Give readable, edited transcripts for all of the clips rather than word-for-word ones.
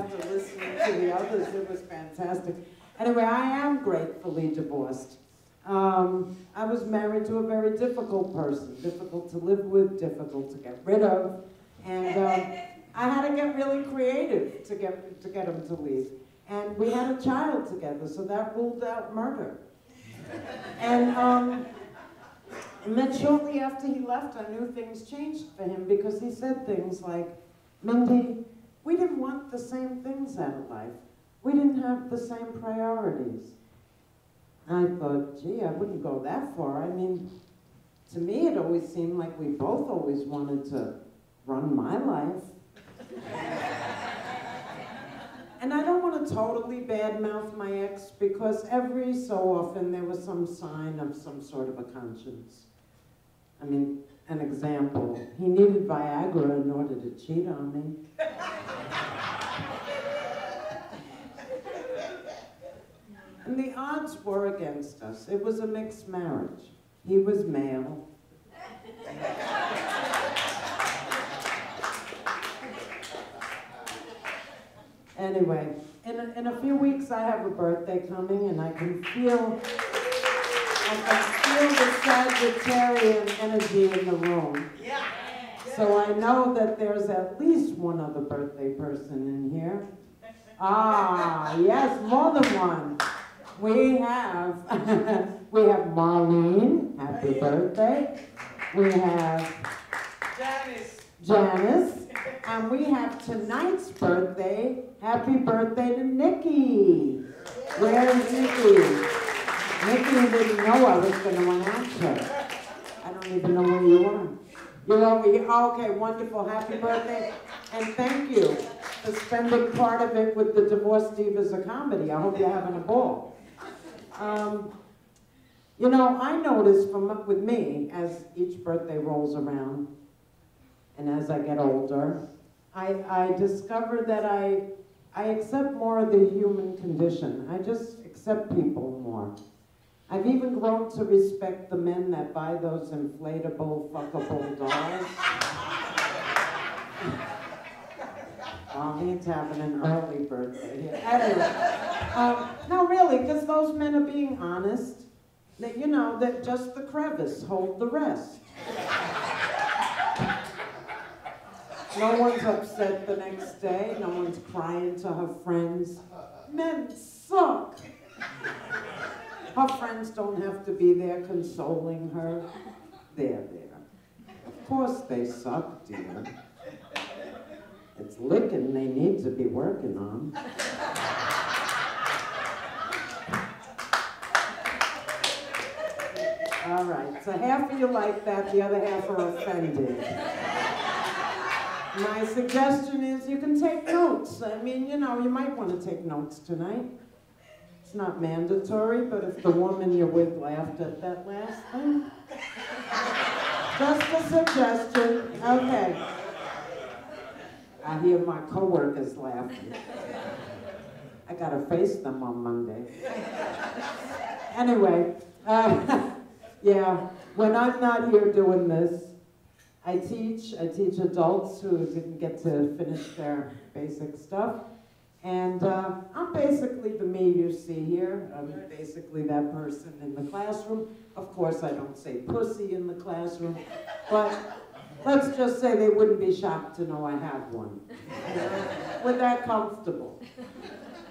after listening to the others. It was fantastic. Anyway, I am gratefully divorced. I was married to a very difficult person, difficult to live with, difficult to get rid of, and I had to get really creative to get him to leave. And we had a child together, so that ruled out murder. And then shortly after he left, I knew things changed for him because he said things like, Mindy, we didn't want the same things out of life. We didn't have the same priorities. I thought, gee, I wouldn't go that far. I mean, to me, it always seemed like we both always wanted to run my life. And I don't want to totally badmouth my ex because every so often there was some sign of some sort of a conscience. I mean, an example, he needed Viagra in order to cheat on me. And the odds were against us. It was a mixed marriage. He was male. Anyway, in a few weeks I have a birthday coming and I can feel the Sagittarian energy in the room. So I know that there's at least one other birthday person in here. Ah, yes, more than one. We have Marlene, happy birthday. We have Janice. And we have tonight's birthday. Happy birthday to Nikki. Where's Nikki? Nikki didn't know I was going to announce her. I don't even know where you are. You're over here. Oh, okay, wonderful. Happy birthday. And thank you for spending part of it with the Divorced Divas of Comedy. I hope you're having a ball. You know, I notice with me, as each birthday rolls around, and as I get older, I discover that I accept more of the human condition. I just accept people more. I've even grown to respect the men that buy those inflatable, fuckable dolls. He's having an early birthday here. Anyway, no, really, because those men are being honest. That, you know, that just the crevice hold the rest. No one's upset the next day. No one's crying to her friends. Men suck. Her friends don't have to be there consoling her. They're there. Of course they suck, dear. It's licking they need to be working on. All right, so half of you like that, the other half are offended. My suggestion is you can take notes. I mean, you know, you might want to take notes tonight. It's not mandatory, but if the woman you're with laughed at that last thing, just a suggestion. Okay. I hear my coworkers laughing. I gotta face them on Monday. Anyway, yeah, when I'm not here doing this, I teach adults who didn't get to finish their basic stuff. And I'm basically the me you see here. I'm basically that person in the classroom. Of course, I don't say pussy in the classroom, but let's just say they wouldn't be shocked to know I have one. You know? We're that comfortable.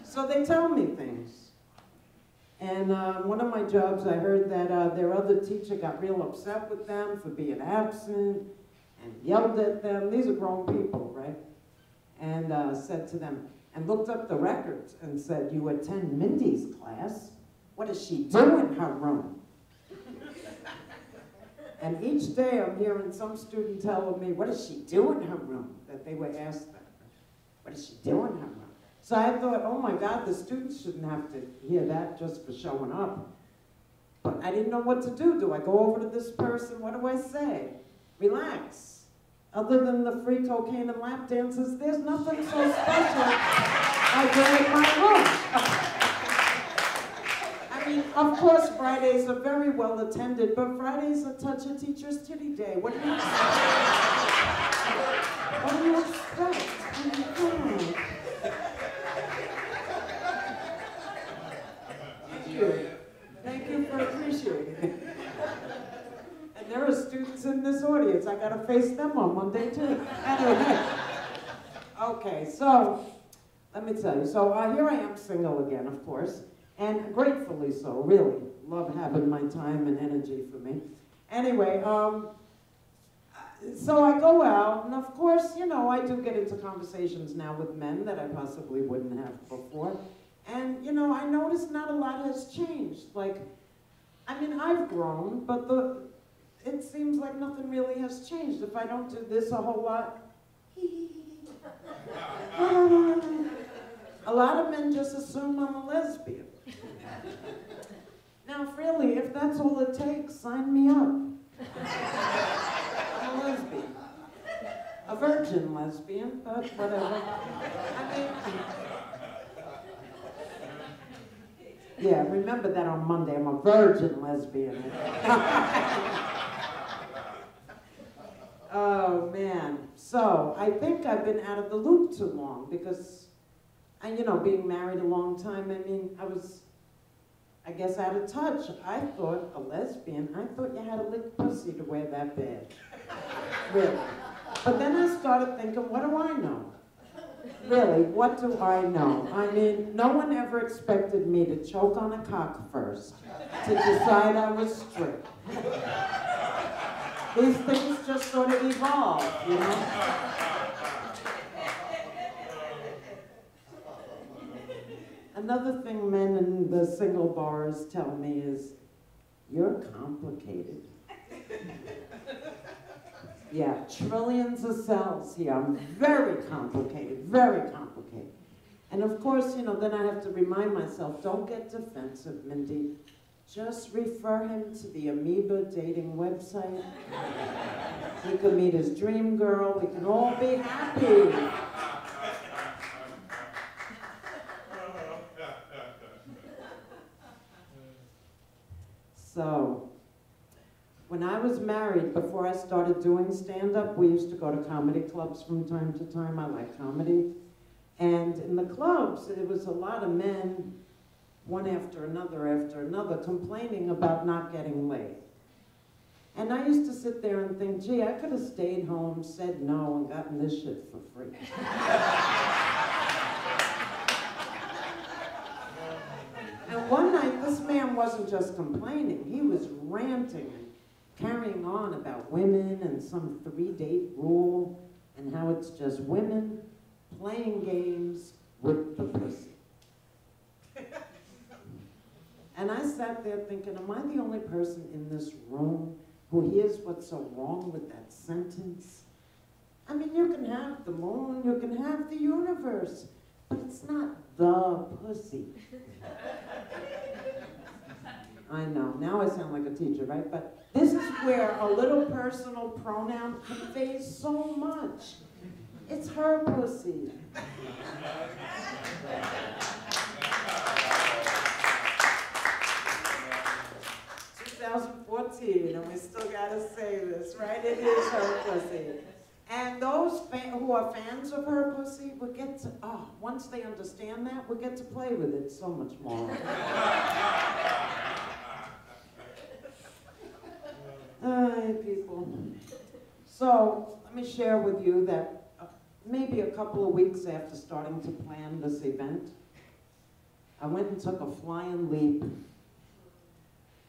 So they tell me things. And one of my jobs, I heard that their other teacher got real upset with them for being absent and yelled at them. These are grown people, right? And said to them, and looked up the records and said, you attend Mindy's class. What does she do in her room? And each day I'm hearing some student telling me, what does she do in her room? That they would ask them, what does she do in her room? So I thought, oh my God, the students shouldn't have to hear that just for showing up. But I didn't know what to do. Do I go over to this person? What do I say? Relax. Other than the free cocaine and lap dances, there's nothing so special I do in my room. I mean, of course, Fridays are very well attended, but Fridays are touch a teacher's titty day. What do you expect? What do you expect? Mondays. I gotta face them on Monday too. Anyway, okay, so let me tell you. So here I am single again, of course, and gratefully so, really. Love having my time and energy for me. Anyway, so I go out, and of course, you know, I do get into conversations now with men that I possibly wouldn't have before. And, you know, I notice not a lot has changed. Like, I mean, I've grown, but it seems like nothing really has changed. If I don't do this a whole lot, a lot of men just assume I'm a lesbian. Now, if that's all it takes, sign me up. I'm a lesbian. A virgin lesbian, but whatever. I mean, yeah, remember that on Monday. I'm a virgin lesbian. Oh, man. So, I think I've been out of the loop too long because, you know, being married a long time, I mean, I guess out of touch. I thought a lesbian, I thought you had to lick pussy to wear that bad. Really. But then I started thinking, what do I know? Really, what do I know? I mean, no one ever expected me to choke on a cock first to decide I was straight. These things just sort of evolve, you know? Another thing men in the single bars tell me is, you're complicated. Yeah, trillions of cells here. I'm very complicated, very complicated. And of course, you know, then I have to remind myself, don't get defensive, Mindy. Just refer him to the Amoeba dating website. He could meet his dream girl. We can all be happy. So, when I was married, before I started doing stand-up, we used to go to comedy clubs from time to time. I like comedy. And in the clubs, it was a lot of men, one after another, complaining about not getting laid. And I used to sit there and think, gee, I could have stayed home, said no, and gotten this shit for free. And one night, this man wasn't just complaining, he was ranting and carrying on about women and some 3-date rule and how it's just women playing games with the pussy. And I sat there thinking, am I the only person in this room who hears what's so wrong with that sentence? I mean, you can have the moon, you can have the universe, but it's not the pussy. I know, now I sound like a teacher, right? But this is where a little personal pronoun conveys so much. It's her pussy. 2014, and we still gotta say this, right? It is her pussy. And those who are fans of her pussy will get to, once they understand that, we'll get to play with it so much more. People. So, let me share with you that maybe a couple of weeks after starting to plan this event, I went and took a flying leap,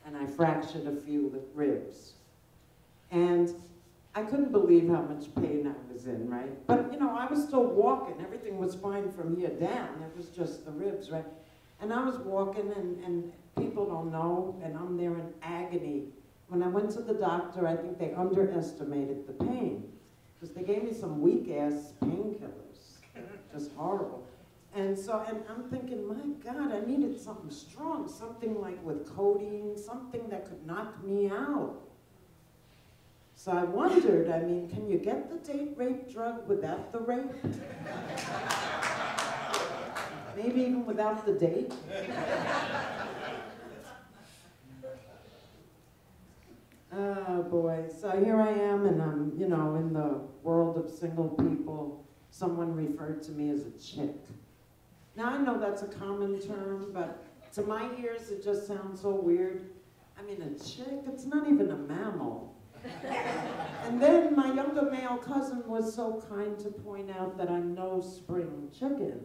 and I fractured a few ribs. And I couldn't believe how much pain I was in, right? But, you know, I was still walking. Everything was fine from here down. It was just the ribs, right? And I was walking, and people don't know, and I'm there in agony. When I went to the doctor, I think they underestimated the pain, because they gave me some weak-ass painkillers, just horrible. And so, and I'm thinking, my God, I needed something strong, something like with codeine, something that could knock me out. So I wondered, I mean, can you get the date rape drug without the rape? Maybe even without the date? Oh boy, so here I am, and I'm, you know, in the world of single people. Someone referred to me as a chick. Now I know that's a common term, but to my ears it just sounds so weird. I mean, a chick, it's not even a mammal. And then my younger male cousin was so kind to point out that I'm no spring chicken.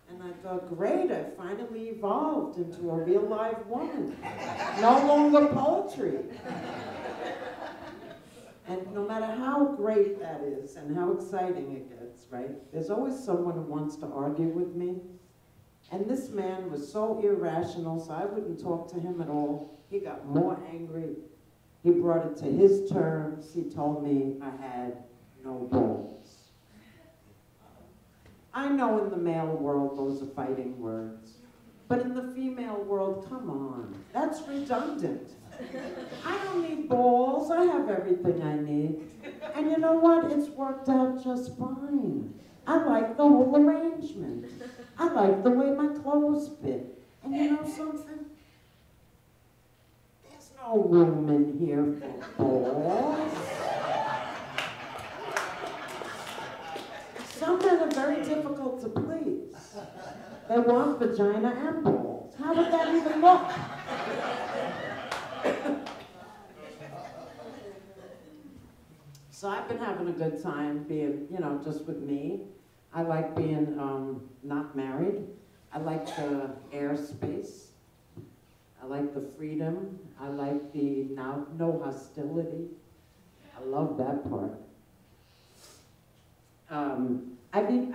And I thought, great, I finally evolved into a real live woman. No longer poultry. And no matter how great that is and how exciting it gets, right, there's always someone who wants to argue with me. And this man was so irrational, so I wouldn't talk to him at all. He got more angry. He brought it to his terms. He told me I had no balls. I know in the male world those are fighting words. But in the female world, come on, that's redundant. I don't need balls, I have everything I need. And you know what, it's worked out just fine. I like the whole arrangement. I like the way my clothes fit. And you know something? There's no room in here for balls. Some men are very difficult to please. They want vagina and balls. How would that even look? So I've been having a good time being, you know, just with me. I like being not married. I like the airspace. I like the freedom. I like the no hostility. I love that part.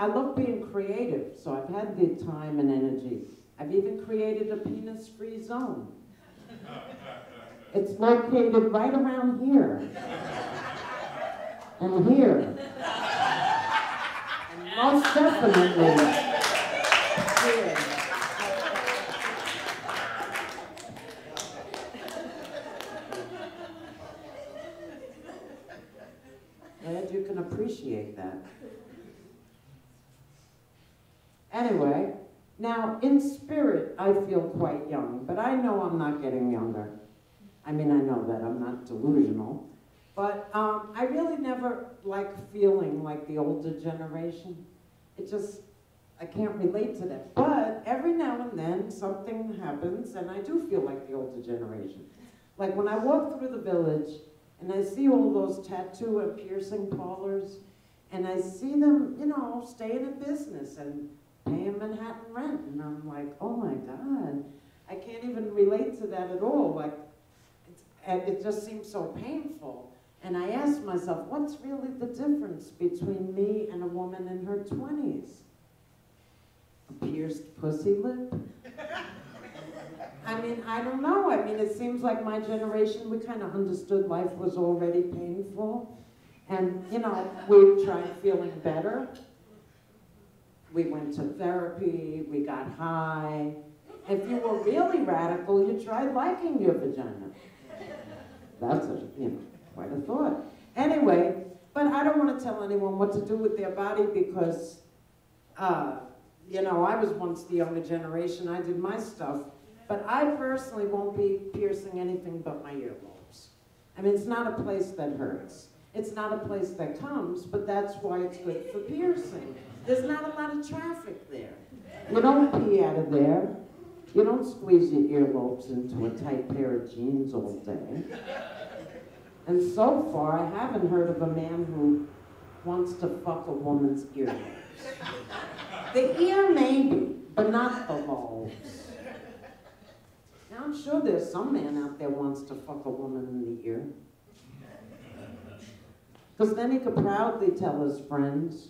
I love being creative, so I've had the time and energy. I've even created a penis-free zone. It's located right around here. And here. And most definitely here. Glad you can appreciate that. Anyway, now in spirit, I feel quite young, but I know I'm not getting younger. I mean, I know that I'm not delusional, but I really never like feeling like the older generation. It just, I can't relate to that. But every now and then something happens and I do feel like the older generation. Like when I walk through the village and I see all those tattoo and piercing parlors and I see them, you know, staying in business and paying Manhattan rent, and I'm like, oh my God, I can't even relate to that at all. Like, and it just seems so painful. And I asked myself, what's really the difference between me and a woman in her 20s? A pierced pussy lip? I mean, I don't know. I mean, it seems like my generation, we kind of understood life was already painful. And, you know, we tried feeling better. We went to therapy, we got high. If you were really radical, you tried liking your vagina. That's quite a thought. Anyway, but I don't want to tell anyone what to do with their body because, you know, I was once the younger generation, I did my stuff, but I personally won't be piercing anything but my earlobes. I mean, it's not a place that hurts. It's not a place that comes, but that's why it's good for piercing. There's not a lot of traffic there. You don't pee out of there. You don't squeeze your earlobes into a tight pair of jeans all day. And so far, I haven't heard of a man who wants to fuck a woman's earlobes. The ear maybe, but not the lobes. Now I'm sure there's some man out there wants to fuck a woman in the ear. Because then he could proudly tell his friends,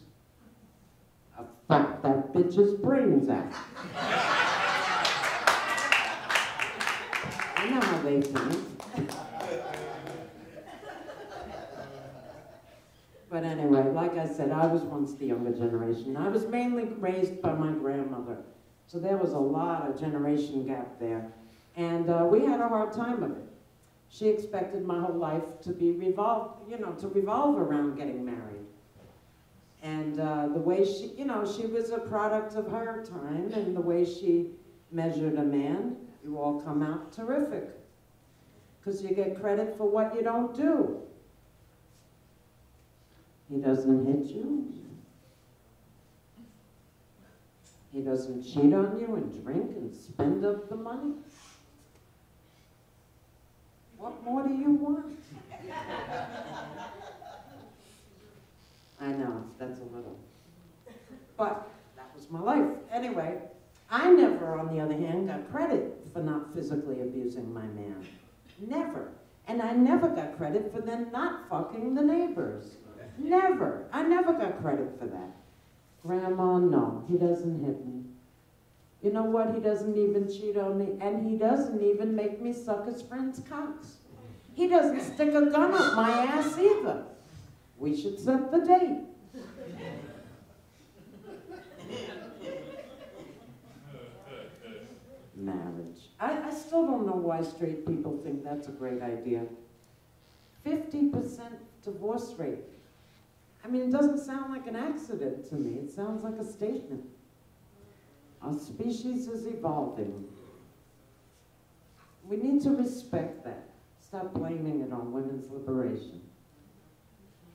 I fucked that bitch's brains out. I know how they think. But anyway, like I said, I was once the younger generation. I was mainly raised by my grandmother. So there was a lot of generation gap there. And we had a hard time of it. She expected my whole life to be to revolve around getting married. And the way she, she was a product of her time, and the way she measured a man, you all come out terrific. Because you get credit for what you don't do. He doesn't hit you. He doesn't cheat on you and drink and spend up the money. What more do you want? I know, that's a little. But that was my life. Anyway, I never, on the other hand, got credit for not physically abusing my man. Never. And I never got credit for them not fucking the neighbors. Never. I never got credit for that. Grandma, no, he doesn't hit me. You know what? He doesn't even cheat on me, and he doesn't even make me suck his friend's cocks. He doesn't stick a gun up my ass either. We should set the date. Marriage. I still don't know why straight people think that's a great idea. 50% divorce rate. I mean, it doesn't sound like an accident to me. It sounds like a statement. Our species is evolving. We need to respect that. Stop blaming it on women's liberation.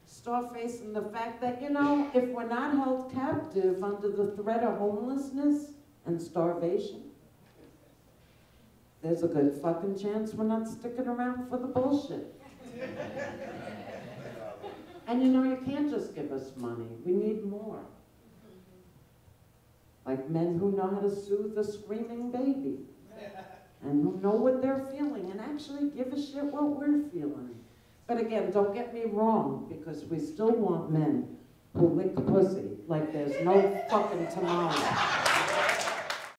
Start facing the fact that, you know, if we're not held captive under the threat of homelessness and starvation, there's a good fucking chance we're not sticking around for the bullshit. And you know, you can't just give us money. We need more. Like men who know how to soothe a screaming baby. And who know what they're feeling and actually give a shit what we're feeling. But again, don't get me wrong, because we still want men who lick pussy like there's no fucking tomorrow.